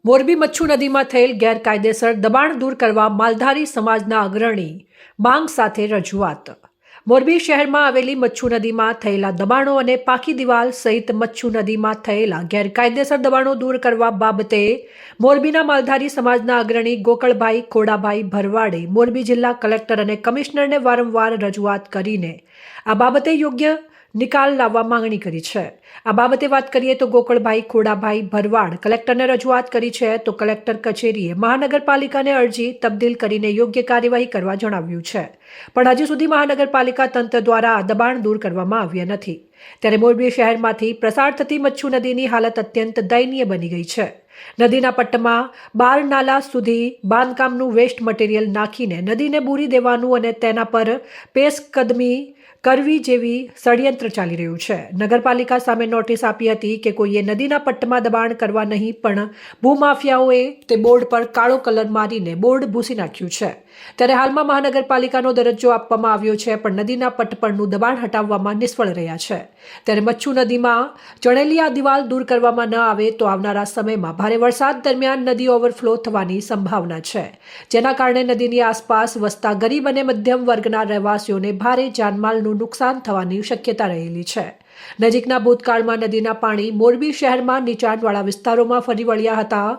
મોરબી મચ્છુ નદીમાં થયેલ ગેરકાયદેસર દબાણ દૂર કરવા માલધારી સમાજના અગ્રણી માંગ સાથે રજૂઆત। મોરબી શહેરમાં આવેલી મચ્છુ નદીમાં થયેલા દબાણો અને પાકી દિવાલ સહિત મચ્છુ નદીમાં થયેલા ગેરકાયદેસર દબાણો દૂર કરવા બાબતે મોરબીના માલધારી સમાજના અગ્રણી ગોકળભાઈ ખોડાભાઈ ભરવાડે મોરબી જિલ્લા કલેક્ટર અને કમિશનરને વારંવાર રજૂઆત કરીને આ બાબતે યોગ્ય નિકાલ લાવવા માંગણી કરી છે। આ બાબતે વાત કરીએ તો ગોકળભાઈ ખોડાભાઈ ભરવાડ કલેક્ટરને રજૂઆત કરી છે તો કલેક્ટર કચેરીએ મહાનગરપાલિકાને અરજી તબદીલ કરીને યોગ્ય કાર્યવાહી કરવા જણાવ્યું છે, પણ હજી સુધી મહાનગરપાલિકા તંત્ર દ્વારા આ દબાણ દૂર કરવામાં આવ્યા નથી। ત્યારે મોરબી શહેરમાંથી પ્રસાર થતી મચ્છુ નદીની હાલત અત્યંત દયનીય બની ગઈ છે। નદીના પટ્ટમાં 12 નાલા સુધી બાંધકામનું વેસ્ટ મટીરિયલ નાખીને નદીને બૂરી દેવાનું અને તેના પર પેશકદમી કરવી જેવી ષડયંત્ર ચાલી રહ્યું છે। નગરપાલિકા સામે નોટિસ આપી હતી કે કોઈએ નદીના પટ્ટમાં દબાણ કરવા નહીં, પણ ભૂમાફિયાઓએ તે બોર્ડ પર કાળો કલર મારીને બોર્ડ ભૂસી નાખ્યું છે। ત્યારે હાલમાં મહાનગરપાલિકાનો દરજ્જો આપવામાં આવ્યો છે, પણ નદીના પટ્ટ પરનું દબાણ હટાવવામાં નિષ્ફળ રહ્યા છે। ત્યારે મચ્છુ નદીમાં ચણેલી આ દિવાલ દૂર કરવામાં ન આવે તો આવનારા સમયમાં ભારે વરસાદ દરમિયાન નદી ઓવરફ્લો થવાની સંભાવના છે, જેના કારણે નદીની આસપાસ વસતા ગરીબ અને મધ્યમ વર્ગના રહેવાસીઓને ભારે જાનમાલનું નુકસાન થવાની શક્યતા રહેલી છે। નજીકના ભૂતકાળમાં નદીના પાણી મોરબી શહેરમાં નીચાણવાળા વિસ્તારોમાં ફરી વળ્યા હતા,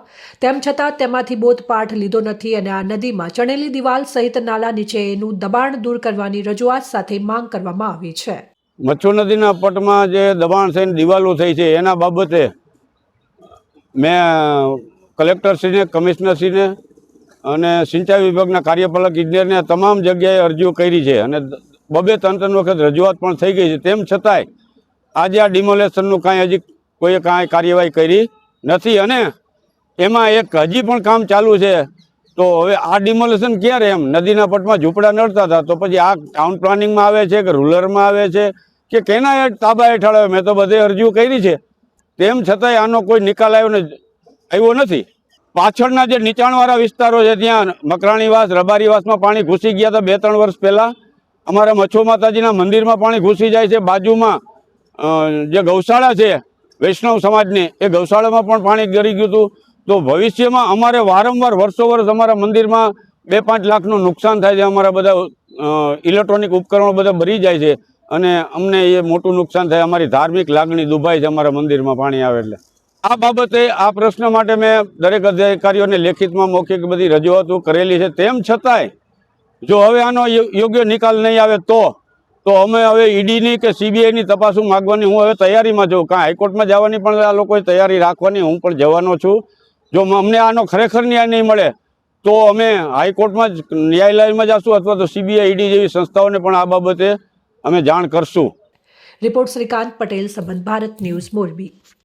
તેમ છતાં તેમાંથી બોધપાઠ લીધો નથી અને આ નદીમાં ચણેલી દિવાલ સહિત નાલા નીચેનું દબાણ દૂર કરવાની રજૂઆત સાથે માંગ કરવામાં આવી છે। મચ્છુ નદીના પટમાં જે દબાણ થઈને દિવાલો થઈ છે એના બાબતે મેં કલેક્ટરશ્રીને, કમિશનરશ્રીને અને સિંચાઈ વિભાગના કાર્યપાલક ઇજનેરને તમામ જગ્યાએ અરજીઓ કરી છે અને 2-3 વખત રજૂઆત પણ થઈ ગઈ છે। તેમ છતાંય આજે આ ડિમોલેશનનું કાંઈ હજી કોઈએ કાંઈ કાર્યવાહી કરી નથી અને એમાં એક હજી પણ કામ ચાલુ છે। તો હવે આ ડિમોલેશન ક્યારે? એમ નદીના પટમાં ઝૂંપડા નડતા હતા તો પછી આ ટાઉન પ્લાનિંગમાં આવે છે કે રૂરલમાં આવે છે કે કેના તાબા હેઠળ આવે? મેં તો બધે અરજીઓ કરી છે, તેમ છતાંય આનો કોઈ નિકાલ આવ્યો નથી। પાછળના જે નીચાણવાળા વિસ્તારો છે ત્યાં મકરાણીવાસ, રબારીવાસમાં પાણી ઘૂસી ગયા હતા 2-3 વર્ષ પહેલાં। અમારા મચ્છુ માતાજીના મંદિરમાં પાણી ઘૂસી જાય છે। બાજુમાં જે ગૌશાળા છે વૈષ્ણવ સમાજની, એ ગૌશાળામાં પણ પાણી ગળી ગયું હતું। તો ભવિષ્યમાં અમારે વારંવાર વર્ષો અમારા મંદિરમાં 2-5 લાખનું નુકસાન થાય છે। અમારા બધા ઇલેક્ટ્રોનિક ઉપકરણો બધા બળી જાય છે અને અમને એ મોટું નુકસાન થાય। અમારી ધાર્મિક લાગણી દુભાય છે અમારા મંદિરમાં પાણી આવે એટલે। આ બાબતે આ પ્રશ્ન માટે મેં દરેક અધિકારીઓને લેખિતમાં મૌખિક બધી રજૂઆતો કરેલી છે। તેમ છતાંય જો હવે આનો યોગ્ય નિકાલ નહીં આવે તો અમે હવે ઈડીની કે સીબીઆઈની તપાસો માગવાની હું હવે તૈયારીમાં છું। કાં હાઈકોર્ટમાં જવાની પણ આ લોકોએ તૈયારી રાખવાની, હું પણ જવાનો છું। જો અમને આનો ખરેખર ન્યાય નહીં મળે તો અમે હાઈકોર્ટમાં જ ન્યાયાલયમાં જશું અથવા તો સીબીઆઈ, ઈડી જેવી સંસ્થાઓને પણ આ બાબતે અમે જાણ કરશું। રિપોર્ટ શ્રીકાંત પટેલ, સંબંધ ભારત ન્યૂઝ, મોરબી।